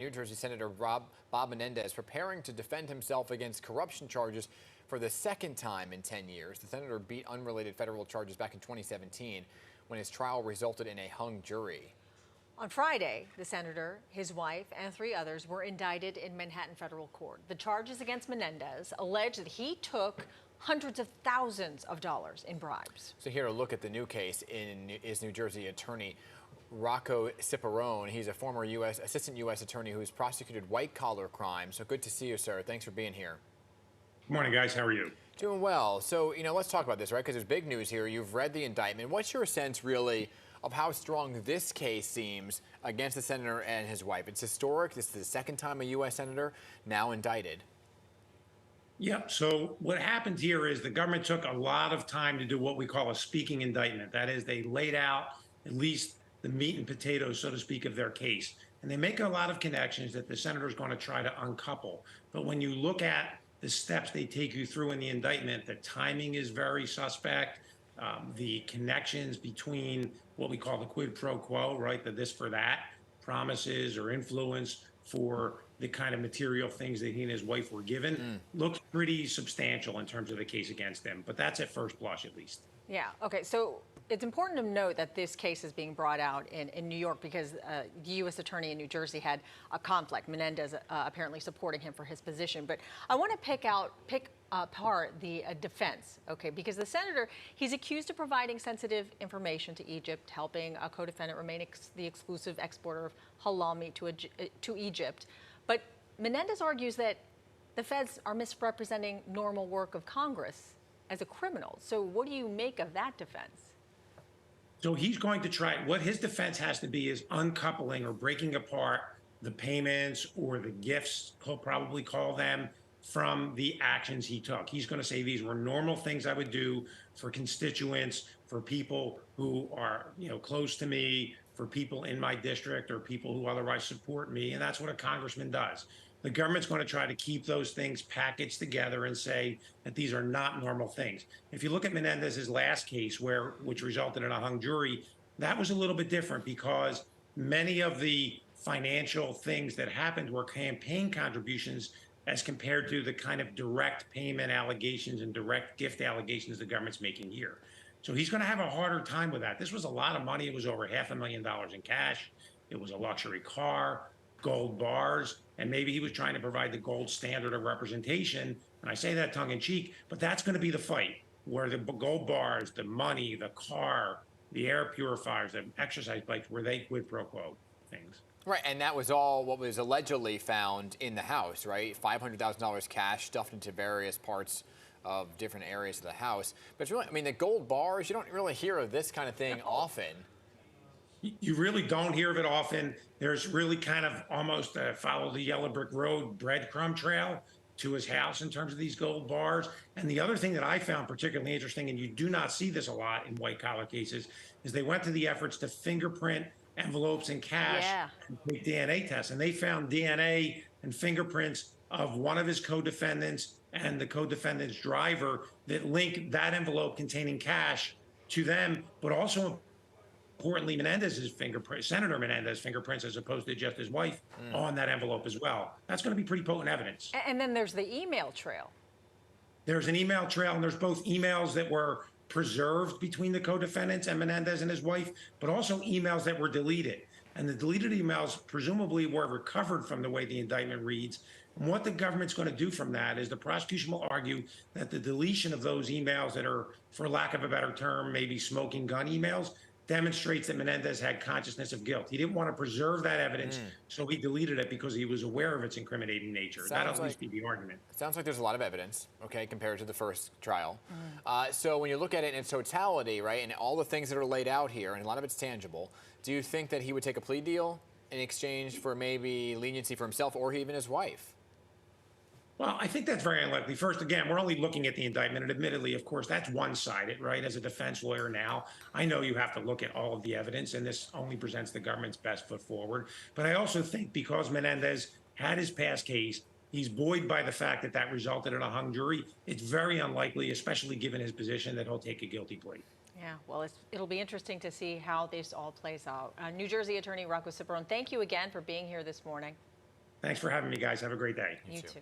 New Jersey Senator Bob Menendez preparing to defend himself against corruption charges for the second time in 10 years. The senator beat unrelated federal charges back in 2017 when his trial resulted in a hung jury. On Friday, the senator, his wife, and 3 others were indicted in Manhattan federal court. The charges against Menendez allege that he took hundreds of thousands of dollars in bribes. So here to look at the new case is New Jersey attorney Rocco Cipparone. He's a former assistant U.S. attorney who's prosecuted white-collar crimes. So good to see you, sir. Thanks for being here. Good morning, guys. How are you? Doing well. So, let's talk about this, right? Because there's big news here. You've read the indictment. What's your sense, really, of how strong this case seems against the senator and his wife? It's historic. This is the second time a U.S. senator now indicted. Yep. So what happened here is the government took a lot of time to do what we call a speaking indictment. That is, they laid out at least the meat and potatoes, so to speak, of their case. And they make a lot of connections that the senator is going to try to uncouple. But when you look at the steps they take you through in the indictment, the timing is very suspect. The connections between what we call the quid pro quo, right, the this for that, promises or influence for the kind of material things that he and his wife were given, looks pretty substantial in terms of the case against them. But that's at first blush, at least. Yeah. Okay. So it's important to note that this case is being brought out in New York because the U.S. attorney in New Jersey had a conflict. Menendez apparently supporting him for his position. But I want to pick apart the defense, okay? Because the senator, he's accused of providing sensitive information to Egypt, helping a co-defendant remain the exclusive exporter of halal meat to Egypt. But Menendez argues that the feds are misrepresenting normal work of Congress as a criminal. So what do you make of that defense? So he's going to try, what his defense has to be is uncoupling or breaking apart the payments or the gifts, he'll probably call them, from the actions he took. He's going to say these were normal things I would do for constituents, for people who are, close to me, for people in my district or people who otherwise support me. And that's what a congressman does. The government's going to try to keep those things packaged together and say that these are not normal things. If you look at Menendez's last case, which resulted in a hung jury, that was a little bit different because many of the financial things that happened were campaign contributions as compared to the kind of direct payment allegations and direct gift allegations the government's making here. So he's going to have a harder time with that. This was a lot of money. It was over $500,000 in cash. It was a luxury car, gold bars, and maybe he was trying to provide the gold standard of representation. And I say that tongue in cheek, but that's going to be the fight where the gold bars, the money, the car, the air purifiers, the exercise bikes, were they quid pro quo things. Right, and that was all what was allegedly found in the house, right? $500,000 cash stuffed into various parts of different areas of the house. But it's really, the gold bars, you don't really hear of this kind of thing often. You really don't hear of it often. There's really kind of almost a follow the yellow brick road breadcrumb trail to his house in terms of these gold bars. And the other thing that I found particularly interesting, and you do not see this a lot in white collar cases, is they went to the efforts to fingerprint envelopes and cash and take DNA tests. And they found DNA and fingerprints of one of his co-defendants and the co-defendant's driver that link that envelope containing cash to them, but also importantly, Menendez's fingerprint, Senator Menendez's fingerprints, as opposed to just his wife, on that envelope as well. That's going to be pretty potent evidence. And then there's the email trail. There's an email trail, and there's both emails that were preserved between the co-defendants and Menendez and his wife, but also emails that were deleted. And the deleted emails presumably were recovered from the way the indictment reads. And what the government's going to do from that is the prosecution will argue that the deletion of those emails that are, for lack of a better term, maybe smoking gun emails, demonstrates that Menendez had consciousness of guilt. He didn't want to preserve that evidence, so he deleted it because he was aware of its incriminating nature. That'll at least be the argument. Sounds like there's a lot of evidence, okay, compared to the first trial. So when you look at it in its totality, right, and all the things that are laid out here, and a lot of it's tangible, do you think that he would take a plea deal in exchange for maybe leniency for himself or even his wife? Well, I think that's very unlikely. First, again, we're only looking at the indictment, and admittedly, of course, that's one-sided, right? As a defense lawyer now, I know you have to look at all of the evidence, and this only presents the government's best foot forward. But I also think because Menendez had his past case, he's buoyed by the fact that that resulted in a hung jury. It's very unlikely, especially given his position, that he'll take a guilty plea. Yeah, well, it'll be interesting to see how this all plays out. New Jersey attorney Rocco Cipparone, thank you again for being here this morning. Thanks for having me, guys. Have a great day. You too. too.